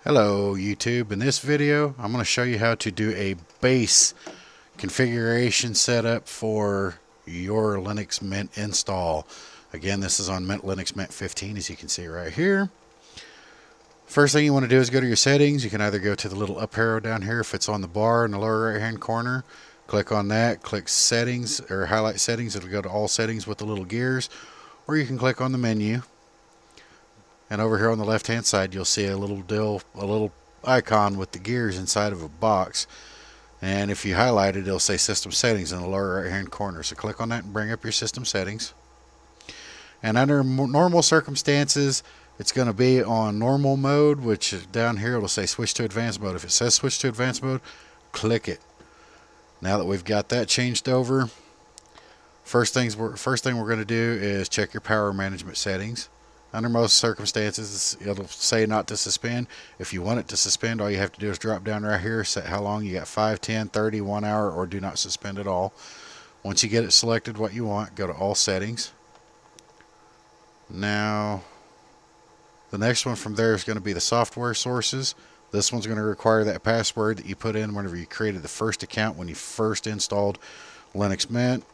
Hello YouTube. In this video I'm going to show you how to do a base configuration setup for your Linux Mint install. Again, this is on Mint Linux Mint 15, as you can see right here. First thing you want to do is go to your settings. You can either go to the little up arrow down here if it's on the bar in the lower right hand corner. Click on that, click settings or highlight settings. It'll go to all settings with the little gears, or you can click on the menu. And over here on the left hand side you'll see a little icon with the gears inside of a box, and if you highlight it it'll say system settings in the lower right hand corner. So click on that and bring up your system settings, and under normal circumstances it's going to be on normal mode, which down here it'll say switch to advanced mode. If it says switch to advanced mode, click it. Now that we've got that changed over, first thing we're going to do is check your power management settings. Under most circumstances, it'll say not to suspend. If you want it to suspend, all you have to do is drop down right here, set how long you got, 5, 10, 30, 1 hour, or do not suspend at all. Once you get it selected what you want, go to all settings. Now, the next one from there is going to be the software sources. This one's going to require that password that you put in whenever you created the first account when you first installed Linux Mint.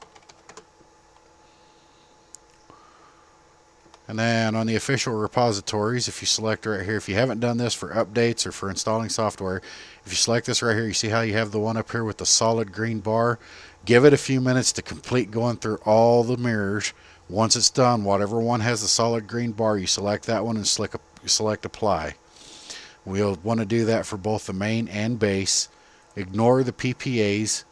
And then on the official repositories, if you select right here, if you haven't done this for updates or for installing software, if you select this right here, you see how you have the one up here with the solid green bar. Give it a few minutes to complete going through all the mirrors. Once it's done, whatever one has the solid green bar, you select that one and select apply. We'll want to do that for both the main and base. Ignore the PPAs.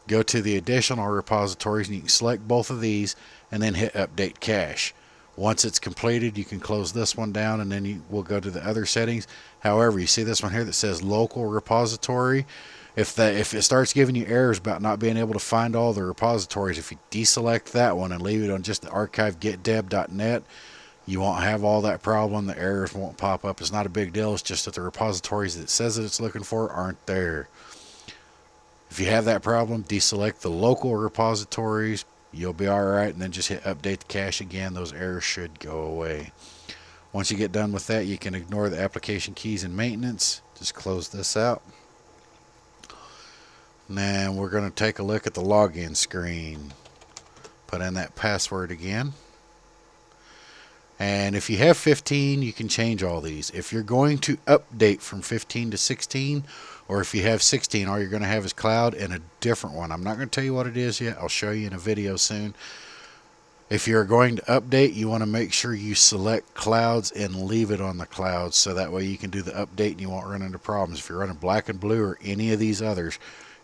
Go to the additional repositories and you can select both of these and then hit update cache. Once it's completed, you can close this one down, and then you will go to the other settings. However, you see this one here that says local repository. If it starts giving you errors about not being able to find all the repositories, if you deselect that one and leave it on just the archive getdeb.net, you won't have all that problem. The errors won't pop up. It's not a big deal. It's just that the repositories that it says that it's looking for aren't there. If you have that problem, deselect the local repositories. You'll be alright, and then just hit update the cache again. Those errors should go away. Once you get done with that, you can ignore the application keys and maintenance. Just close this out. And then we're going to take a look at the login screen. Put in that password again. And if you have 15, you can change all these. If you're going to update from 15 to 16, or if you have 16, all you're going to have is cloud and a different one. I'm not going to tell you what it is yet. I'll show you in a video soon. If you're going to update, you want to make sure you select clouds and leave it on the clouds, so that way you can do the update and you won't run into problems. If you're running black and blue or any of these others,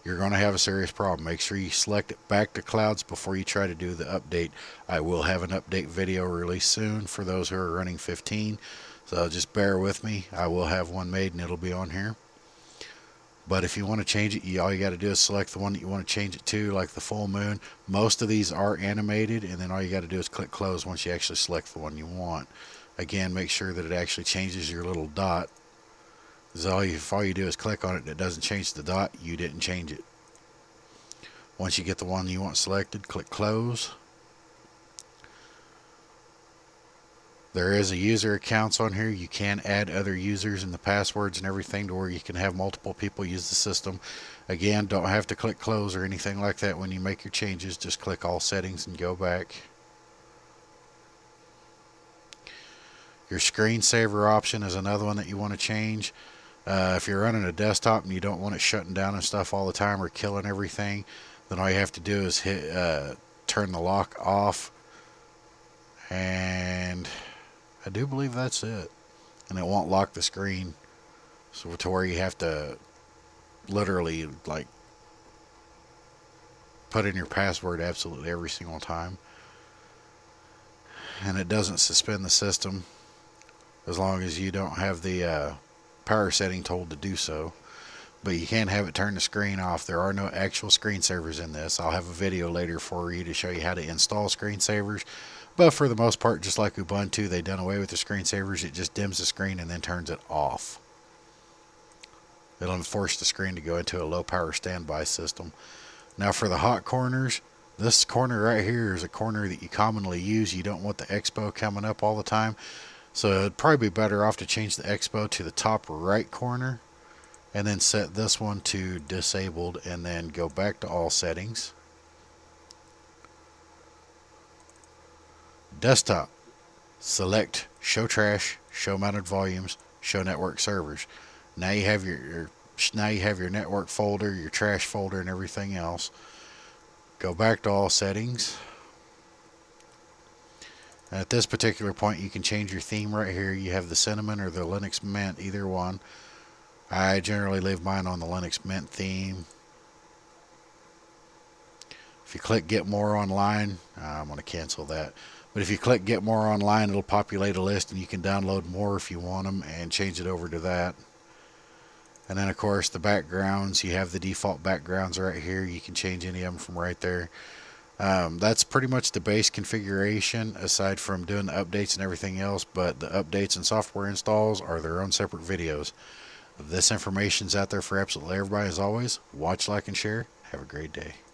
you're going to have a serious problem. Make sure you select it back to clouds before you try to do the update. I will have an update video released soon for those who are running 15, so just bear with me. I will have one made and it'll be on here. But if you want to change it, all you got to do is select the one that you want to change it to, like the full moon. Most of these are animated, and then all you got to do is click close once you actually select the one you want. Again, make sure that it actually changes your little dot. If all you do is click on it and it doesn't change the dot, you didn't change it. Once you get the one you want selected, click close. There is a user accounts on here. You can add other users and the passwords and everything to where you can have multiple people use the system. Again, don't have to click close or anything like that when you make your changes. Just click all settings and go back. Your screensaver option is another one that you want to change. If you're running a desktop and you don't want it shutting down and stuff all the time or killing everything, then all you have to do is hit turn the lock off, and I do believe that's it. And it won't lock the screen, so to where you have to literally like put in your password absolutely every single time. And it doesn't suspend the system as long as you don't have the power setting told to do so. But you can have it turn the screen off. There are no actual screensavers in this. I'll have a video later for you to show you how to install screensavers. But for the most part, just like Ubuntu, they've done away with the screensavers. It just dims the screen and then turns it off. It'll force the screen to go into a low power standby system. Now for the hot corners, this corner right here is a corner that you commonly use. You don't want the expo coming up all the time. So it'd probably be better off to change the expo to the top right corner and then set this one to disabled and then go back to all settings. Desktop. Select show trash, show mounted volumes, show network servers. Now you have your network folder, your trash folder, and everything else. Go back to all settings. And at this particular point, you can change your theme right here. You have the Cinnamon or the Linux Mint, either one. I generally leave mine on the Linux Mint theme. If you click Get More Online, I'm going to cancel that. But if you click Get More Online, it'll populate a list and you can download more if you want them and change it over to that. And then, of course, the backgrounds. You have the default backgrounds right here. You can change any of them from right there. That's pretty much the base configuration aside from doing the updates and everything else, but the updates and software installs are their own separate videos. This information's out there for absolutely everybody. As always, watch, like, and share. Have a great day.